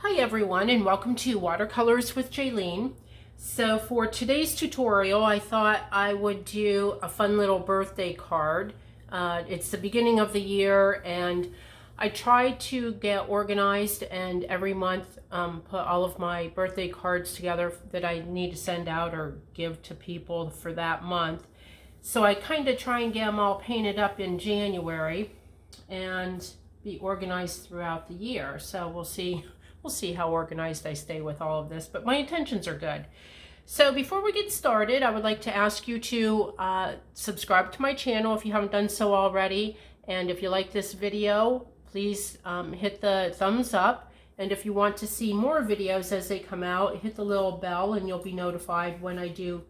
Hi everyone, and welcome to Watercolors with Jaylene. So for today's tutorial, I thought I would do a fun little birthday card. It's the beginning of the year, and I try to get organized and every month put all of my birthday cards together that I need to send out or give to people for that month. So I kind of try and get them all painted up in January and be organized throughout the year. So we'll see how organized I stay with all of this, but my intentions are good. So before we get started, I would like to ask you to subscribe to my channel if you haven't done so already. And if you like this video, please hit the thumbs up. And if you want to see more videos as they come out, hit the little bell and you'll be notified when I do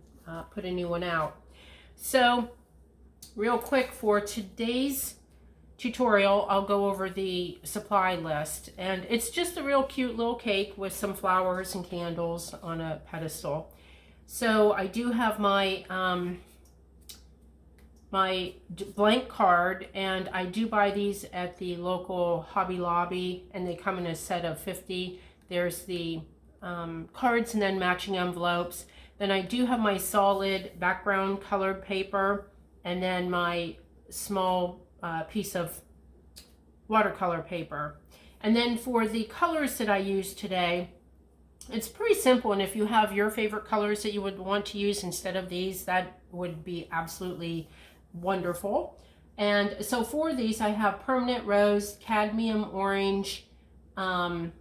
put a new one out. So real quick, for today's tutorial, I'll go over the supply list, and it's just a real cute little cake with some flowers and candles on a pedestal. So I do have my my blank card, and I do buy these at the local Hobby Lobby, and they come in a set of 50. There's the cards and then matching envelopes. Then I do have my solid background colored paper, and then my small piece of watercolor paper. And then for the colors that I use today, it's pretty simple, and if you have your favorite colors that you would want to use instead of these, that would be absolutely wonderful. And so for these, I have Permanent Rose, Cadmium Orange, a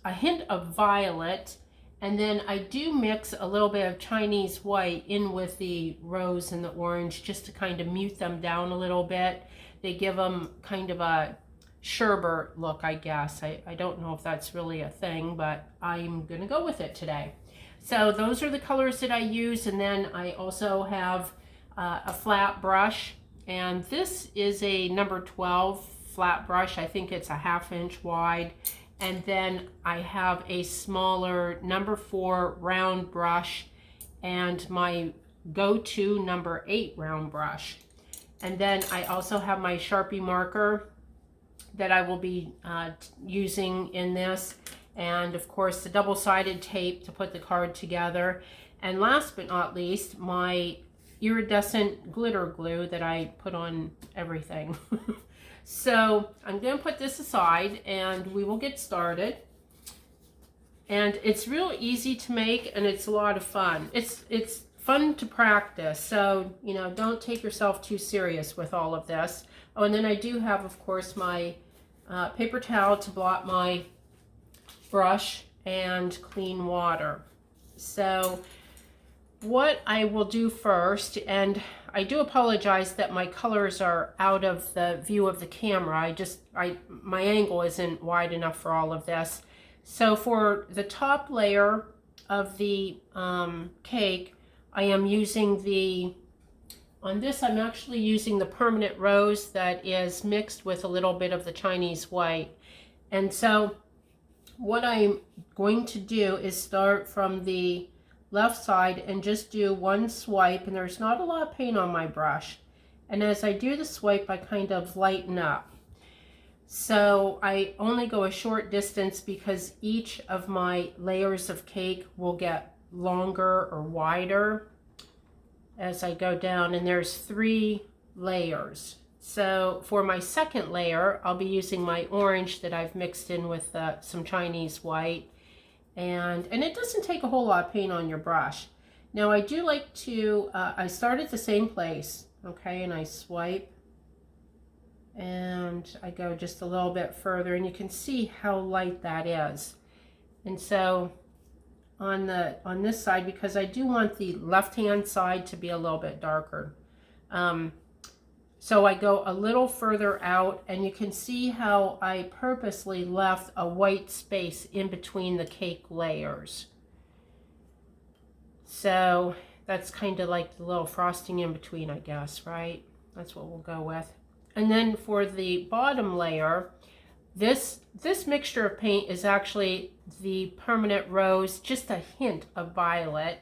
hint of violet, and then I do mix a little bit of Chinese white in with the rose and the orange just to kind of mute them down a little bit. They give them kind of a sherbet look, I guess. I don't know if that's really a thing, but I'm gonna go with it today. So those are the colors that I use, and then I also have a flat brush, and this is a number 12 flat brush. I think it's a 1/2 inch wide. And then I have a smaller number 4 round brush and my go-to number 8 round brush. And then I also have my Sharpie marker that I will be using in this. And of course the double-sided tape to put the card together. And last but not least, my iridescent glitter glue that I put on everything. So I'm going to put this aside and we will get started. And it's real easy to make, and it's a lot of fun. It's fun to practice, so you know, don't take yourself too serious with all of this. Oh, and then I do have, of course, my paper towel to blot my brush and clean water. So what I will do first, and I do apologize that my colors are out of the view of the camera. My angle isn't wide enough for all of this. So for the top layer of the cake, I am using on this I'm actually using the Permanent Rose that is mixed with a little bit of the Chinese white. And so what I'm going to do is start from the left side and just do one swipe, and there's not a lot of paint on my brush, and as I do the swipe I kind of lighten up. So I only go a short distance because each of my layers of cake will get longer or wider as I go down, and there's 3 layers. So for my second layer I'll be using my orange that I've mixed in with some Chinese white. And it doesn't take a whole lot of paint on your brush. Now I do like to, I start at the same place, okay, and I swipe, and I go just a little bit further, and you can see how light that is. And so on this side, because I do want the left-hand side to be a little bit darker, so I go a little further out, and you can see how I purposely left a white space in between the cake layers. So that's kind of like the little frosting in between, I guess, right? That's what we'll go with. And then for the bottom layer, this mixture of paint is actually the Permanent Rose, just a hint of violet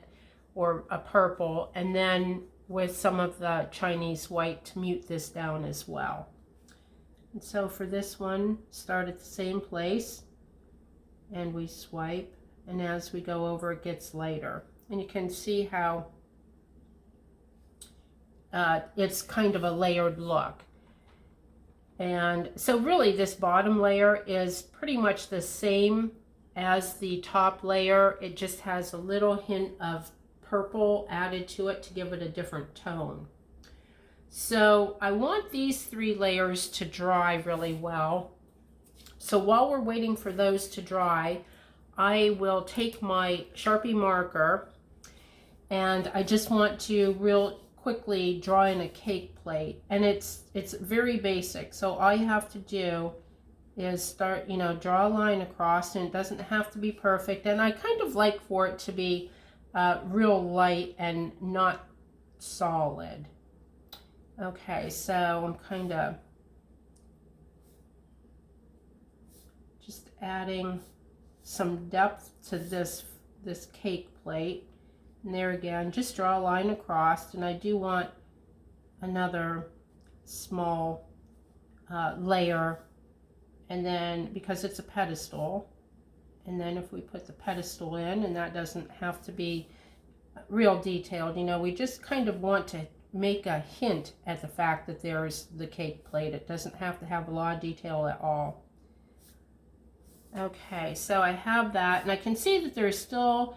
or a purple, and then with some of the Chinese white to mute this down as well. And so for this one, start at the same place and we swipe, and as we go over it gets lighter. And you can see how it's kind of a layered look. And so really this bottom layer is pretty much the same as the top layer. It just has a little hint of purple added to it to give it a different tone. So I want these 3 layers to dry really well. So while we're waiting for those to dry, I will take my Sharpie marker, and I just want to real quickly draw in a cake plate. And it's very basic. So all you have to do is start, you know, draw a line across, and it doesn't have to be perfect. And I kind of like for it to be real light and not solid. Okay, so I'm kind of just adding some depth to this cake plate. And there again, just draw a line across, and I do want another small layer, and then because it's a pedestal, and then if we put the pedestal in, and that doesn't have to be real detailed, you know, we just kind of want to make a hint at the fact that there's the cake plate. It doesn't have to have a lot of detail at all. Okay, so I have that, and I can see that there's still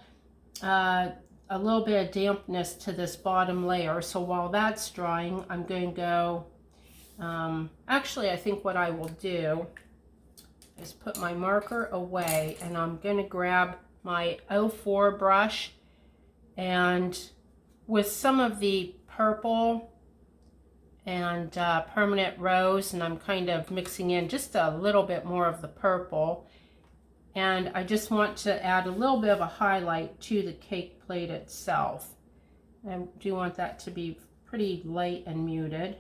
a little bit of dampness to this bottom layer. So while that's drying, I'm going to go, actually I think what I will do is put my marker away, and I'm going to grab my 04 brush, and with some of the purple and Permanent Rose, and I'm kind of mixing in just a little bit more of the purple, and I just want to add a little bit of a highlight to the cake plate itself. I do want that to be pretty light and muted.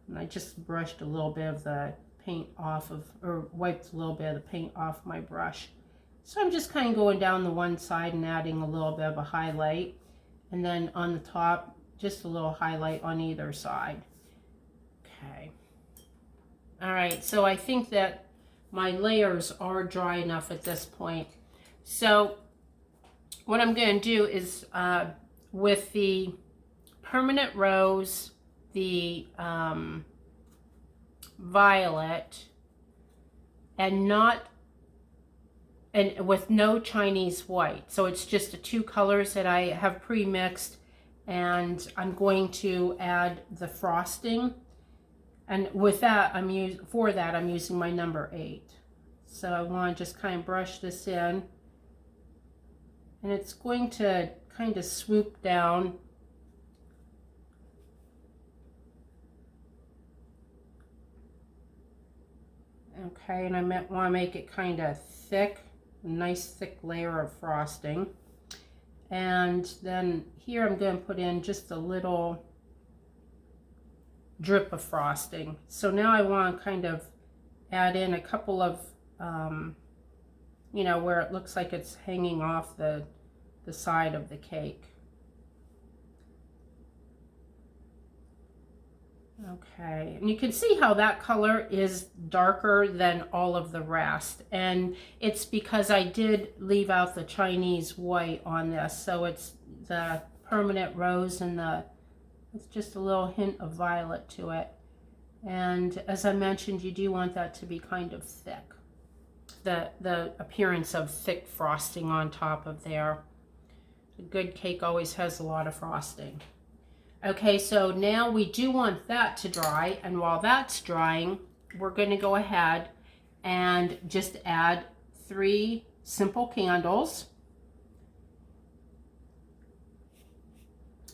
And I just brushed a little bit of the paint off of, or wiped a little bit of the paint off my brush. So I'm just kind of going down the one side and adding a little bit of a highlight. And then on the top, just a little highlight on either side. Okay. All right, so I think that my layers are dry enough at this point. So what I'm going to do is with the Permanent Rose, the violet, and with no Chinese white. So it's just the 2 colors that I have pre-mixed, and I'm going to add the frosting. And with that, I'm using my number 8. So I want to just kind of brush this in, and it's going to kind of swoop down. Okay, and I want to make it kind of thick, a nice thick layer of frosting. And then here I'm going to put in just a little drip of frosting. So now I want to kind of add in a couple of, you know, where it looks like it's hanging off the side of the cake. Okay, and you can see how that color is darker than all of the rest, and it's because I did leave out the Chinese white on this. So it's the Permanent Rose and it's just a little hint of violet to it. And as I mentioned, you do want that to be kind of thick. The appearance of thick frosting on top of there. A good cake always has a lot of frosting. Okay, so now we do want that to dry, and while that's drying, we're going to go ahead and just add 3 simple candles.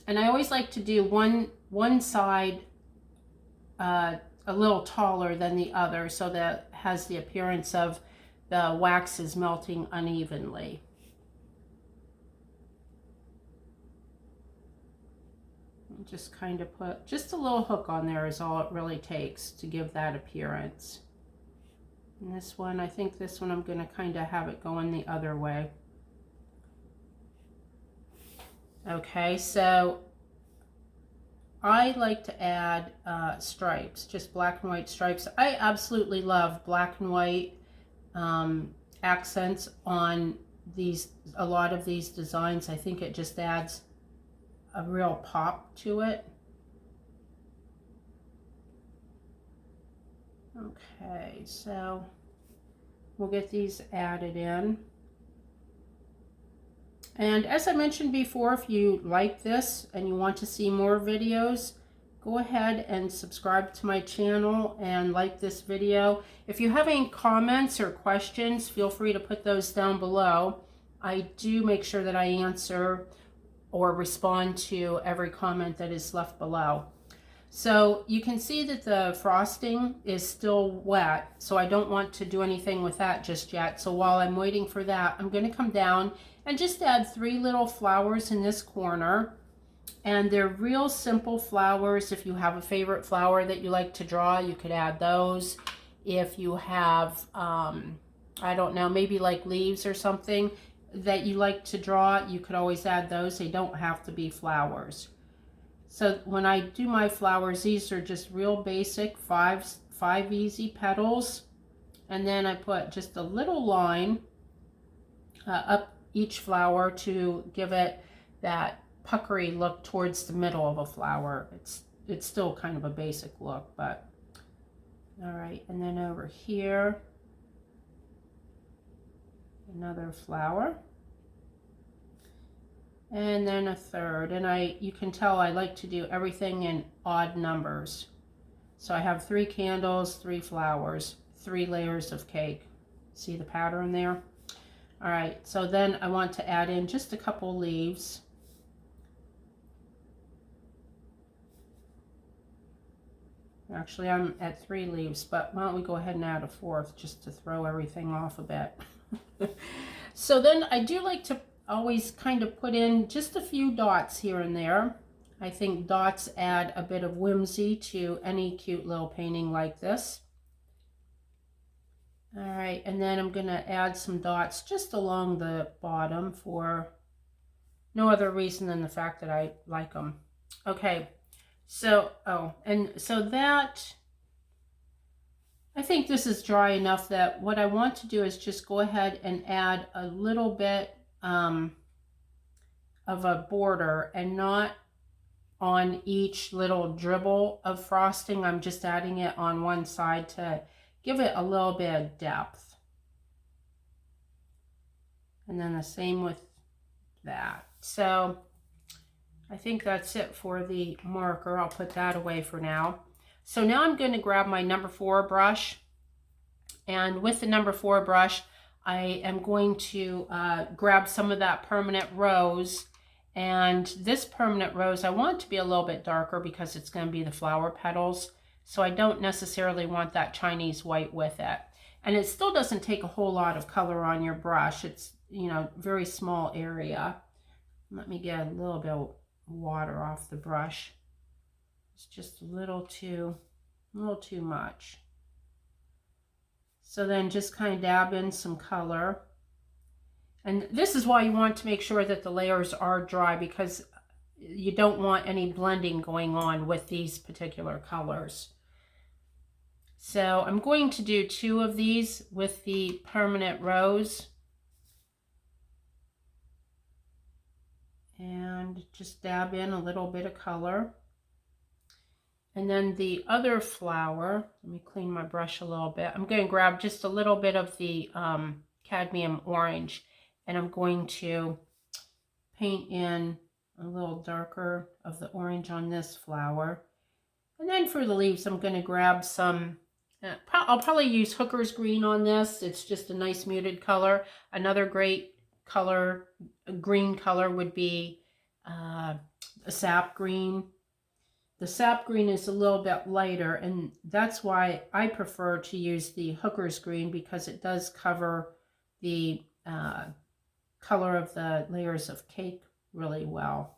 And I always like to do one side a little taller than the other, so that it has the appearance of the wax is melting unevenly. Just kind of put just a little hook on there is all it really takes to give that appearance. And this one, I think this one I'm going to kind of have it going the other way. Okay, so I like to add stripes, just black and white stripes. I absolutely love black and white accents on a lot of these designs. I think it just adds a real pop to it. Okay, so we'll get these added in. And as I mentioned before, if you like this and you want to see more videos, go ahead and subscribe to my channel and like this video. If you have any comments or questions, feel free to put those down below. I do make sure that I answer or respond to every comment that is left below. So you can see that the frosting is still wet, so I don't want to do anything with that just yet. So while I'm waiting for that, I'm going to come down and just add 3 little flowers in this corner. And they're real simple flowers. If you have a favorite flower that you like to draw, you could add those. If you have, I don't know, maybe like leaves or something that you like to draw, you could always add those. They don't have to be flowers. So when I do my flowers, these are just real basic five easy petals. And then I put just a little line up each flower to give it that puckery look towards the middle of a flower. It's still kind of a basic look, but all right. And then over here, another flower, and then a third. And you can tell I like to do everything in odd numbers. So I have 3 candles, 3 flowers, 3 layers of cake. See the pattern there? All right, so then I want to add in just a couple leaves. Actually, I'm at 3 leaves, but why don't we go ahead and add a 4th just to throw everything off a bit. So then I do like to always kind of put in just a few dots here and there. I think dots add a bit of whimsy to any cute little painting like this. All right, and then I'm going to add some dots just along the bottom for no other reason than the fact that I like them. Okay, so, that, I think this is dry enough that what I want to do is just go ahead and add a little bit of a border, and not on each little dribble of frosting. I'm just adding it on one side to give it a little bit of depth. And then the same with that. So I think that's it for the marker. I'll put that away for now. So now I'm going to grab my number 4 brush. And with the number 4 brush, I am going to grab some of that permanent rose. And this permanent rose, I want it to be a little bit darker because it's going to be the flower petals. So I don't necessarily want that Chinese white with it. And it still doesn't take a whole lot of color on your brush. It's, you know, very small area. Let me get a little bit of water off the brush. It's just a little too much. So then just kind of dab in some color. And this is why you want to make sure that the layers are dry, because you don't want any blending going on with these particular colors. So I'm going to do 2 of these with the permanent rose. And just dab in a little bit of color. And then the other flower, let me clean my brush a little bit. I'm going to grab just a little bit of the cadmium orange, and I'm going to paint in a little darker of the orange on this flower. And then for the leaves, I'm going to grab some, I'll probably use Hooker's green on this. It's just a nice muted color. Another great color, green color, would be a sap green. The sap green is a little bit lighter, and that's why I prefer to use the Hooker's green, because it does cover the color of the layers of cake really well.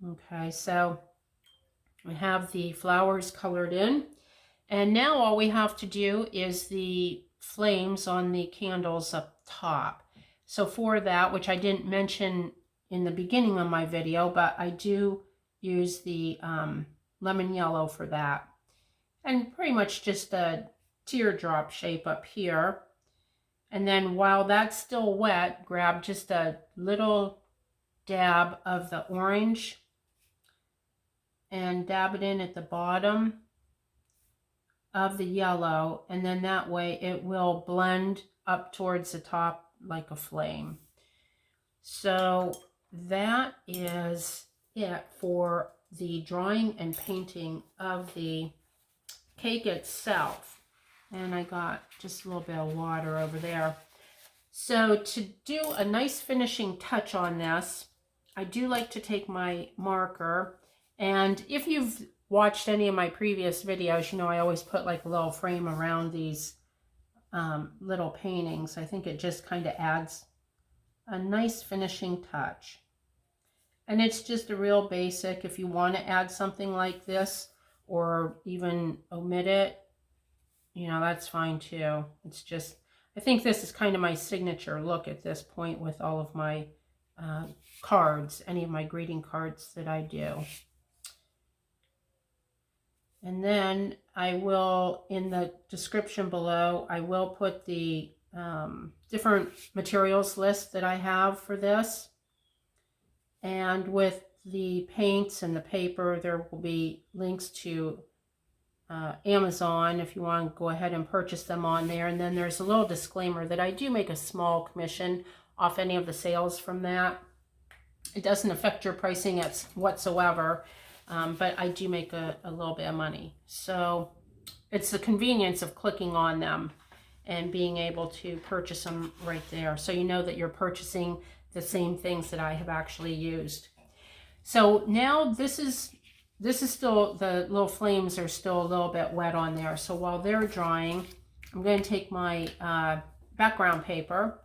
Okay, so we have the flowers colored in, and now all we have to do is the flames on the candles up top. So for that, which I didn't mention in the beginning of my video, but I do use the lemon yellow for that, and pretty much just a teardrop shape up here. And then while that's still wet, grab just a little dab of the orange and dab it in at the bottom of the yellow, and then that way it will blend up towards the top like a flame. So that is it for the drawing and painting of the cake itself. And I got just a little bit of water over there. So to do a nice finishing touch on this, I do like to take my marker, and if you've watched any of my previous videos, you know I always put like a little frame around these little paintings. I think it just kind of adds a nice finishing touch. And it's just a real basic. If you want to add something like this or even omit it, you know, that's fine too. It's just, I think this is kind of my signature look at this point with all of my cards, any of my greeting cards that I do. And then I will, in the description below, I will put the different materials list that I have for this. And with the paints and the paper, there will be links to Amazon if you want to go ahead and purchase them on there. And then there's a little disclaimer that I do make a small commission off any of the sales from that. It doesn't affect your pricing whatsoever, but I do make a little bit of money. So it's the convenience of clicking on them and being able to purchase them right there, so you know that you're purchasing the same things that I have actually used. So now this is still, the little flames are still a little bit wet on there. So while they're drying, I'm going to take my background paper,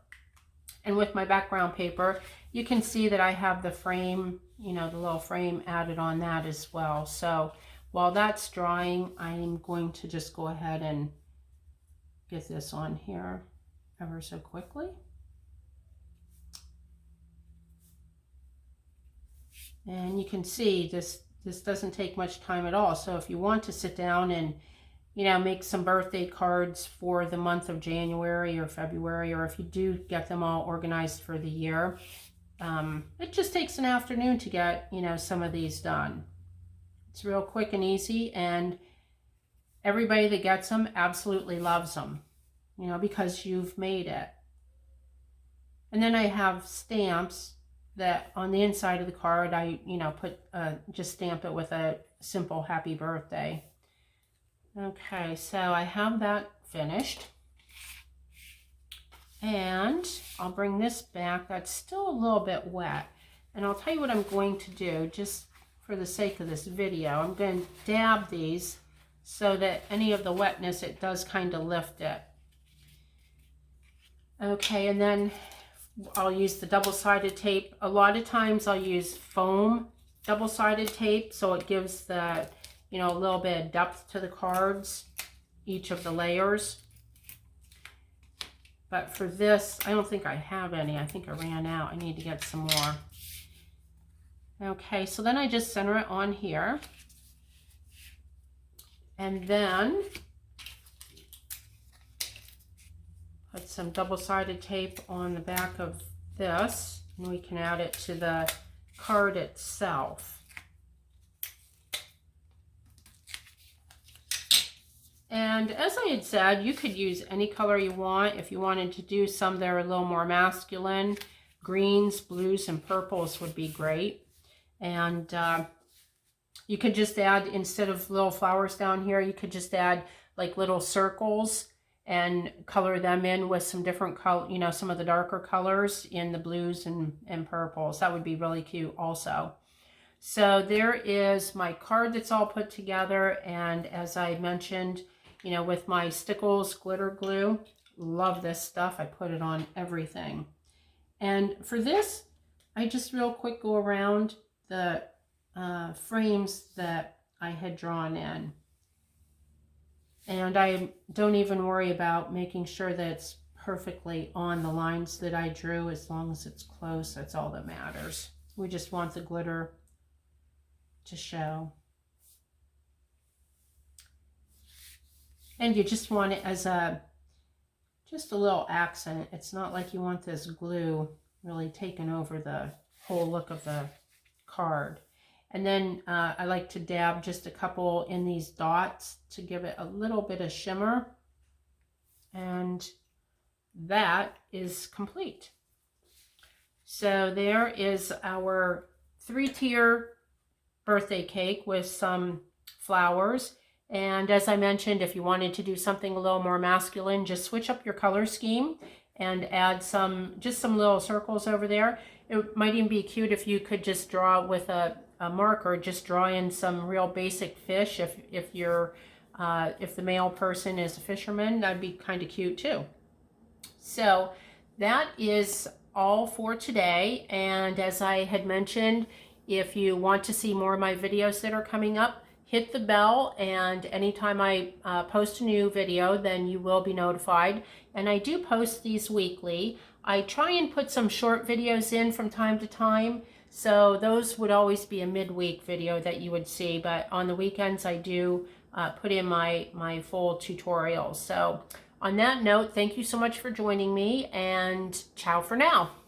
and with my background paper, you can see that I have the frame, you know, the little frame added on that as well. So while that's drying, I'm going to just go ahead and get this on here ever so quickly. And you can see this doesn't take much time at all. So if you want to sit down and, you know, make some birthday cards for the month of January or February, or if you do get them all organized for the year, it just takes an afternoon to get, you know, some of these done. It's real quick and easy, and everybody that gets them absolutely loves them, you know, because you've made it. And then I have stamps that on the inside of the card, I, you know, put, just stamp it with a simple happy birthday. Okay, so I have that finished. And I'll bring this back. That's still a little bit wet. And I'll tell you what I'm going to do, just for the sake of this video. I'm going to dab these so that any of the wetness, it does kind of lift it. Okay, and then I'll use the double-sided tape. A lot of times I'll use foam double-sided tape, so it gives the, you know, a little bit of depth to the cards, each of the layers. But for this, I don't think I have any. I think I ran out. I need to get some more. Okay, so then I just center it on here. And then put some double-sided tape on the back of this, and we can add it to the card itself. And as I had said, you could use any color you want. If you wanted to do some that are a little more masculine, greens, blues, and purples would be great. And you could just add, instead of little flowers down here, you could just add like little circles and color them in with some different color, you know, some of the darker colors in the blues and purples. That would be really cute also. So there is my card that's all put together. And as I mentioned, you know, with my Stickles glitter glue, love this stuff. I put it on everything. And for this, I just real quick go around the frames that I had drawn in. And I don't even worry about making sure that it's perfectly on the lines that I drew. As long as it's close, that's all that matters. We just want the glitter to show. And you just want it as just a little accent. It's not like you want this glue really taking over the whole look of the card. And then I like to dab just a couple in these dots to give it a little bit of shimmer. And that is complete. So there is our 3-tier birthday cake with some flowers. And as I mentioned, if you wanted to do something a little more masculine, just switch up your color scheme and add just some little circles over there. It might even be cute if you could just draw with a marker, just draw in some real basic fish. If the male person is a fisherman, that'd be kind of cute too. So that is all for today. And as I had mentioned, if you want to see more of my videos that are coming up, hit the bell, and anytime I post a new video, then you will be notified. And I do post these weekly. I try and put some short videos in from time to time, so those would always be a midweek video that you would see, but on the weekends I do put in my full tutorials. So on that note, thank you so much for joining me, and ciao for now.